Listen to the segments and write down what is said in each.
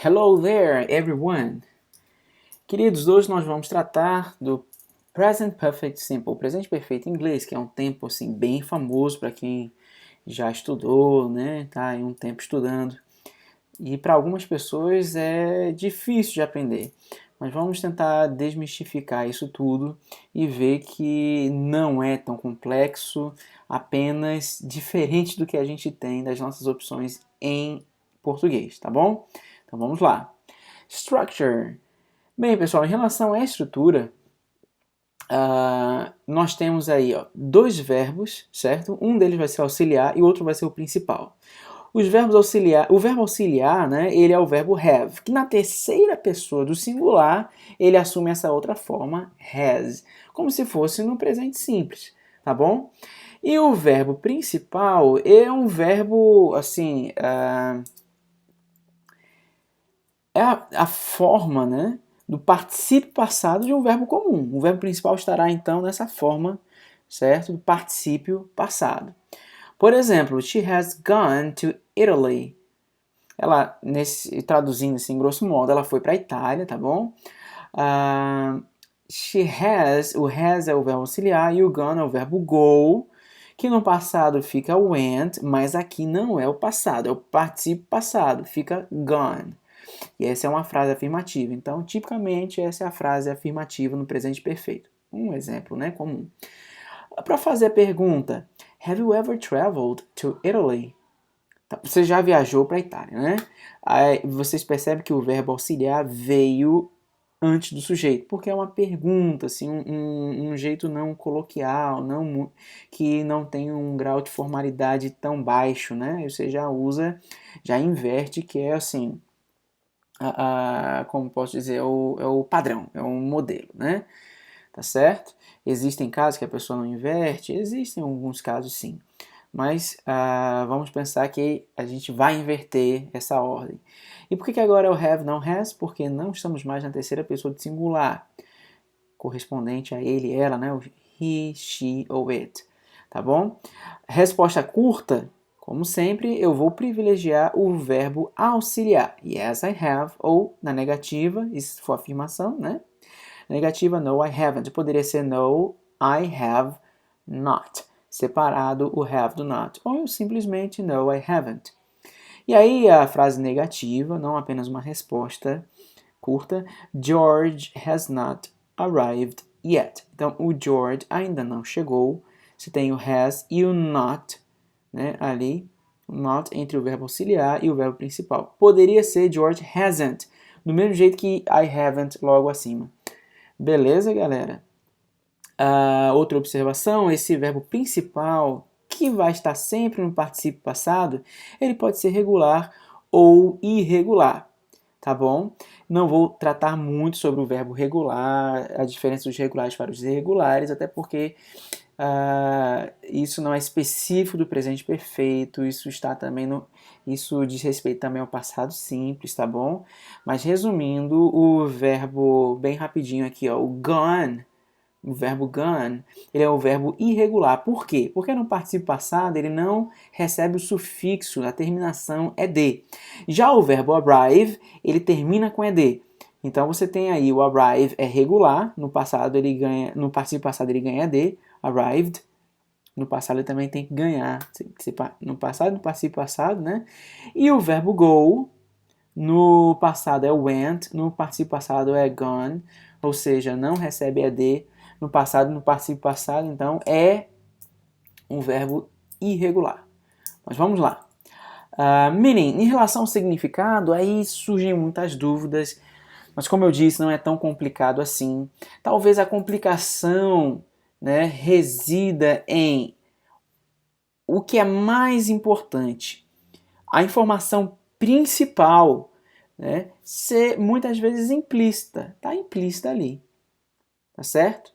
Hello there, everyone! Queridos, hoje nós vamos tratar do Present Perfect Simple, presente perfeito em inglês, que é um tempo assim bem famoso para quem já estudou, né? Tá aí um tempo estudando. E para algumas pessoas é difícil de aprender. Mas vamos tentar desmistificar isso tudo e ver que não é tão complexo, apenas diferente do que a gente tem das nossas opções em português, tá bom? Então vamos lá. Structure. Bem, pessoal, em relação à estrutura, nós temos aí dois verbos, certo? Um deles vai ser auxiliar e o outro vai ser o principal. Os verbos auxiliar, o verbo auxiliar, né, ele é o verbo have, que na terceira pessoa do singular, ele assume essa outra forma, has, como se fosse no presente simples, tá bom? E o verbo principal é um verbo, assim, é a forma, né, do particípio passado de um verbo comum. O verbo principal estará, então, nessa forma, certo? Do particípio passado. Por exemplo, she has gone to Italy. Ela, traduzindo assim, grosso modo, ela foi para a Itália, tá bom? She has, o has é o verbo auxiliar e o gone é o verbo go, que no passado fica went, mas aqui não é o passado, é o particípio passado, fica gone. E essa é uma frase afirmativa. Então, tipicamente, essa é a frase afirmativa no presente perfeito. Um exemplo, né, comum. Para fazer a pergunta, have you ever traveled to Italy? Você já viajou para a Itália, né? Aí vocês percebem que o verbo auxiliar veio antes do sujeito, porque é uma pergunta, assim, um jeito não coloquial, que não tem um grau de formalidade tão baixo, né? Você já usa, já inverte, que é assim, como posso dizer, é o padrão, é um modelo, né? Tá certo? Existem casos que a pessoa não inverte, existem alguns casos sim. Mas vamos pensar que a gente vai inverter essa ordem. E por que agora é o have não has? Porque não estamos mais na terceira pessoa de singular, correspondente a ele, ela, né? O he, she ou it. Tá bom? Resposta curta, como sempre, eu vou privilegiar o verbo auxiliar. Yes, I have. Ou, na negativa, isso for afirmação, né? Negativa, no, I haven't. Poderia ser no, I have not. Separado o have do not. Ou simplesmente no, I haven't. E aí a frase negativa, não apenas uma resposta curta, George has not arrived yet. Então, o George ainda não chegou. Você tem o has e o not, né, ali, not entre o verbo auxiliar e o verbo principal. Poderia ser George hasn't, do mesmo jeito que I haven't logo acima. Beleza, galera? Outra observação, esse verbo principal, que vai estar sempre no particípio passado, ele pode ser regular ou irregular, tá bom? Não vou tratar muito sobre o verbo regular, a diferença dos regulares para os irregulares, até porque isso não é específico do presente perfeito, isso diz respeito também ao passado simples, tá bom? Mas resumindo, o verbo, bem rapidinho aqui, ó, o gone, o verbo gone, ele é o verbo irregular. Por quê? Porque no particípio passado ele não recebe o sufixo, a terminação é ed. Já o verbo arrive, ele termina com ed. Então você tem aí o arrive é regular, no particípio passado ele ganha ed, arrived. No passado ele também tem que ganhar, no passado, no particípio passado, né? E o verbo go, no passado é went, no particípio passado é gone, ou seja, não recebe ed. No passado, no particípio passado, então é um verbo irregular. Mas vamos lá. Meaning, em relação ao significado, aí surgem muitas dúvidas, mas como eu disse, não é tão complicado assim. Talvez a complicação, né, resida em o que é mais importante, a informação principal, né, ser muitas vezes implícita, está implícita ali, tá certo?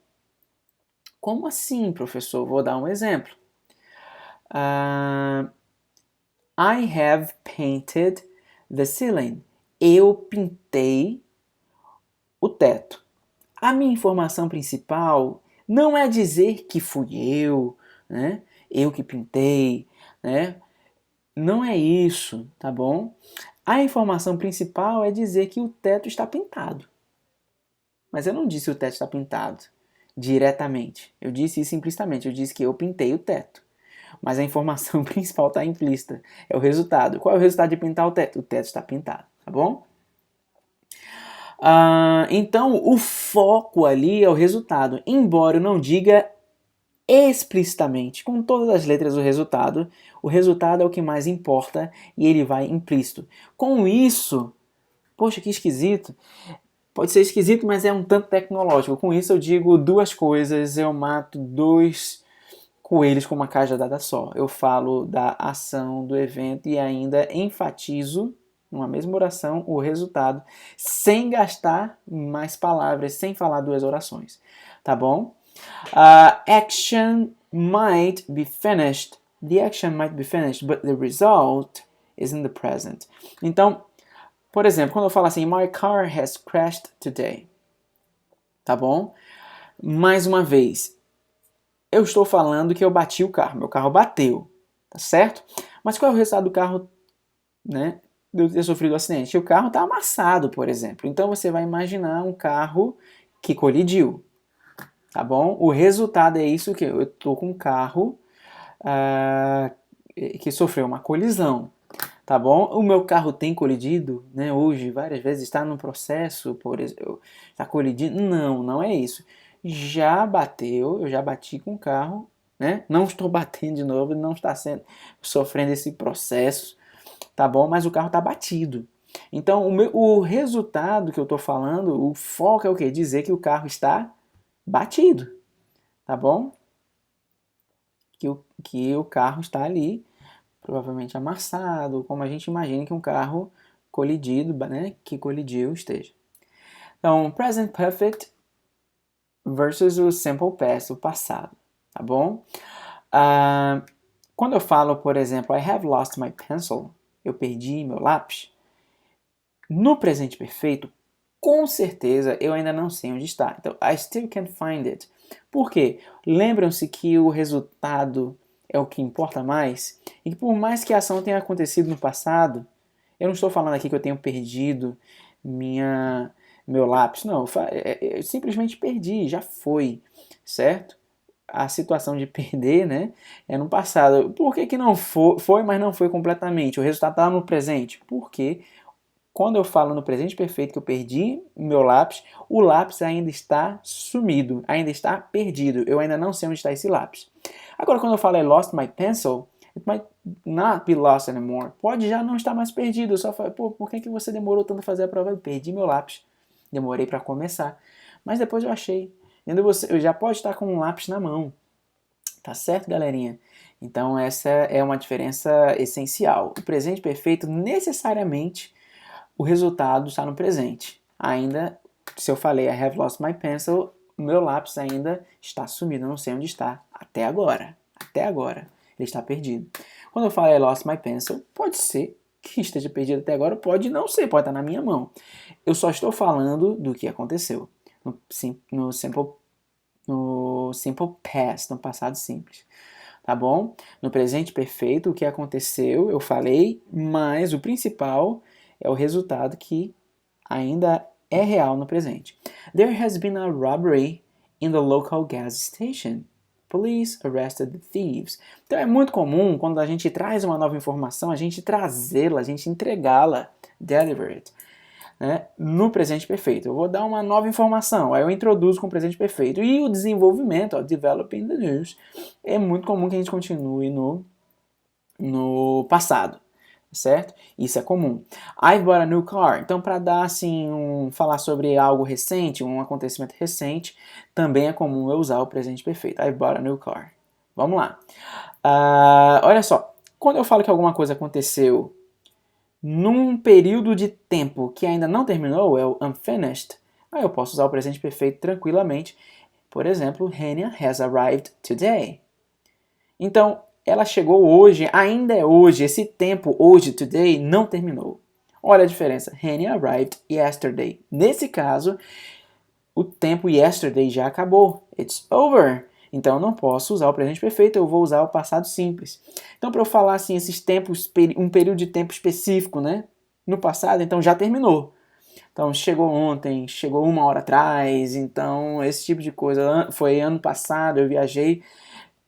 Como assim, professor? Vou dar um exemplo. I have painted the ceiling. Eu pintei o teto. A minha informação principal não é dizer que fui eu, né? Eu que pintei, né? Não é isso, tá bom? A informação principal é dizer que o teto está pintado. Mas eu não disse que o teto está pintado diretamente. Eu disse isso implicitamente. Eu disse que eu pintei o teto. Mas a informação principal está implícita. É o resultado. Qual é o resultado de pintar o teto? O teto está pintado, tá bom? Então, o foco ali é o resultado. Embora eu não diga explicitamente, com todas as letras o resultado é o que mais importa e ele vai implícito. Com isso, poxa, que esquisito. Pode ser esquisito, mas é um tanto tecnológico. Com isso eu digo duas coisas, eu mato dois coelhos com uma cajadada só. Eu falo da ação do evento e ainda enfatizo, numa mesma oração, o resultado, sem gastar mais palavras, sem falar duas orações. Tá bom? Action might be finished. The action might be finished, but the result is in the present. Então, por exemplo, quando eu falo assim, my car has crashed today. Tá bom? Mais uma vez, eu estou falando que eu bati o carro. Meu carro bateu. Tá certo? Mas qual é o resultado do carro, né? De eu ter sofrido um acidente? O carro está amassado, por exemplo. Então você vai imaginar um carro que colidiu. Tá bom? O resultado é isso que eu estou com um carro que sofreu uma colisão. Tá bom? O meu carro tem colidido, né? Hoje, várias vezes, está no processo, por exemplo, está colidindo. Não, não é isso. Já bateu, eu já bati com o carro, né? Não estou batendo de novo, não está sofrendo esse processo, tá bom? Mas o carro está batido. Então, o resultado que eu estou falando, o foco é o quê? Dizer que o carro está batido, tá bom? Que o carro está ali, provavelmente amassado, como a gente imagina que um carro colidido, né, que colidiu esteja. Então, present perfect versus o simple past, o passado, tá bom? Quando eu falo, por exemplo, I have lost my pencil, eu perdi meu lápis, no presente perfeito, com certeza eu ainda não sei onde está. Então, I still can't find it. Por quê? Lembram-se que o resultado é o que importa mais? E que por mais que a ação tenha acontecido no passado, eu não estou falando aqui que eu tenho perdido meu lápis. Não, eu simplesmente perdi, já foi, certo? A situação de perder, né, é no passado. Por que não foi, mas não foi completamente? O resultado está no presente. Porque quando eu falo no presente perfeito que eu perdi meu lápis, o lápis ainda está sumido, ainda está perdido. Eu ainda não sei onde está esse lápis. Agora, quando eu falo I lost my pencil, it might not be lost anymore. Pode já não estar mais perdido. Eu só falo, pô, por que você demorou tanto a fazer a prova? Eu perdi meu lápis. Demorei para começar. Mas depois eu achei. Eu já pode estar com um lápis na mão. Tá certo, galerinha? Então, essa é uma diferença essencial. O presente perfeito, necessariamente, o resultado está no presente. Ainda, se eu falei I have lost my pencil, o meu lápis ainda está sumido. Eu não sei onde está. Até agora. Até agora. Ele está perdido. Quando eu falo I lost my pencil, pode ser que esteja perdido até agora, pode não ser, pode estar na minha mão. Eu só estou falando do que aconteceu. No simple past, no passado simples. Tá bom? No presente perfeito, o que aconteceu, eu falei, mas o principal é o resultado que ainda é real no presente. There has been a robbery in the local gas station. Police arrested the thieves. Então é muito comum, quando a gente traz uma nova informação, a gente trazê-la, a gente entregá-la, deliver it, né, no presente perfeito. Eu vou dar uma nova informação, aí eu introduzo com o presente perfeito. E o desenvolvimento, developing the news, é muito comum que a gente continue no passado, certo? Isso é comum. I've bought a new car. Então, para dar assim, falar sobre algo recente, um acontecimento recente, também é comum eu usar o presente perfeito. I've bought a new car. Vamos lá. Olha só, quando eu falo que alguma coisa aconteceu num período de tempo que ainda não terminou, é o unfinished, aí eu posso usar o presente perfeito tranquilamente. Por exemplo, Hania has arrived today. Então, ela chegou hoje, ainda é hoje, esse tempo hoje, today, não terminou. Olha a diferença, Hania arrived yesterday. Nesse caso, o tempo yesterday já acabou, it's over. Então eu não posso usar o presente perfeito, eu vou usar o passado simples. Então para eu falar assim, esses tempos, um período de tempo específico, né, no passado, então já terminou. Então chegou ontem, chegou 1 hora atrás, então esse tipo de coisa foi ano passado, eu viajei,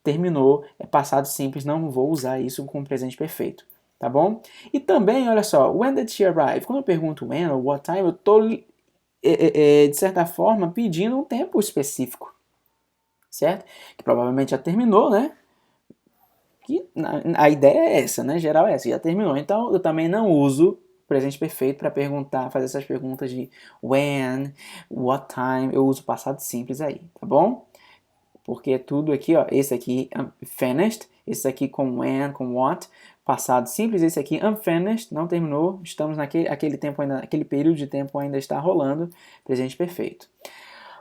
terminou, é passado simples, não vou usar isso como presente perfeito, tá bom? E também, olha só, when did she arrive? Quando eu pergunto when ou what time, eu tô, de certa forma, pedindo um tempo específico, certo? Que provavelmente já terminou, né? Que a ideia é essa, né? Geral é essa, já terminou. Então eu também não uso presente perfeito para perguntar, fazer essas perguntas de when, what time, eu uso passado simples aí, tá bom? Porque tudo aqui, ó, esse aqui finished, esse aqui com when, com what, passado simples, esse aqui unfinished, não terminou, estamos naquele tempo ainda, aquele período de tempo ainda está rolando, presente perfeito.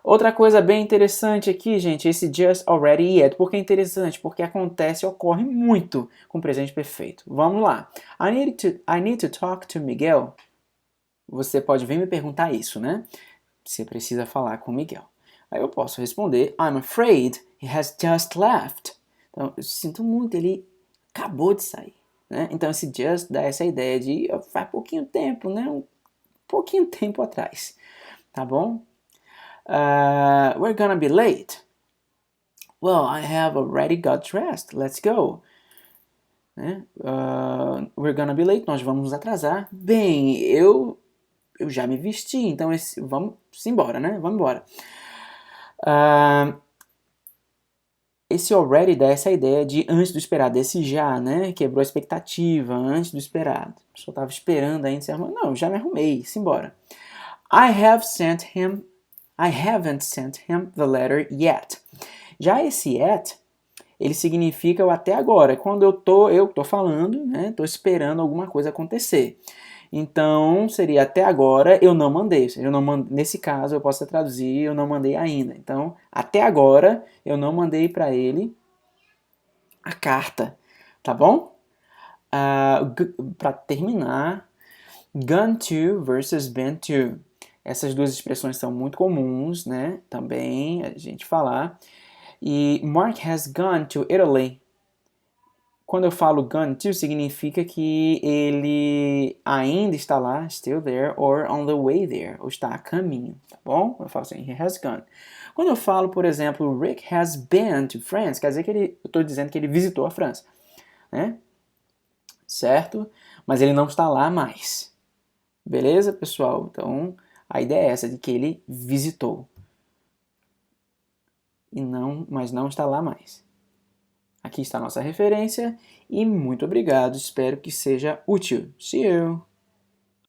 Outra coisa bem interessante aqui, gente, esse just, already, yet. Por que é interessante? Porque acontece, ocorre muito com presente perfeito. Vamos lá. I need to talk to Miguel. Você pode vir me perguntar isso, né? Você precisa falar com Miguel. Aí eu posso responder, I'm afraid he has just left. Então, eu sinto muito, ele acabou de sair. Né? Então, esse just dá essa ideia de faz pouquinho tempo, né? Um pouquinho tempo atrás. Tá bom? We're gonna be late. Well, I have already got dressed. Let's go. Né? We're gonna be late. Nós vamos nos atrasar. Bem, eu já me vesti, então vamos embora, né? Vamos embora. Esse already dá essa ideia de antes do esperado, desse já, né? Quebrou a expectativa, antes do esperado. A pessoa estava esperando ainda se arrumar. Não, já me arrumei, simbora. I haven't sent him the letter yet. Já esse yet, ele significa o até agora. Quando eu tô falando, né? Tô esperando alguma coisa acontecer. Então, seria até agora eu não mandei. Ou seja, nesse caso, eu posso traduzir eu não mandei ainda. Então, até agora eu não mandei para ele a carta, tá bom? Para terminar, gone to versus been to. Essas duas expressões são muito comuns, né? Também a gente falar. E Mark has gone to Italy. Quando eu falo gone to, significa que ele ainda está lá, still there, or on the way there, ou está a caminho, tá bom? Eu falo assim, he has gone. Quando eu falo, por exemplo, Rick has been to France, quer dizer que eu estou dizendo que ele visitou a França, né? Certo? Mas ele não está lá mais. Beleza, pessoal? Então, a ideia é essa, de que ele visitou. Mas não está lá mais. Aqui está a nossa referência e muito obrigado, espero que seja útil. See you!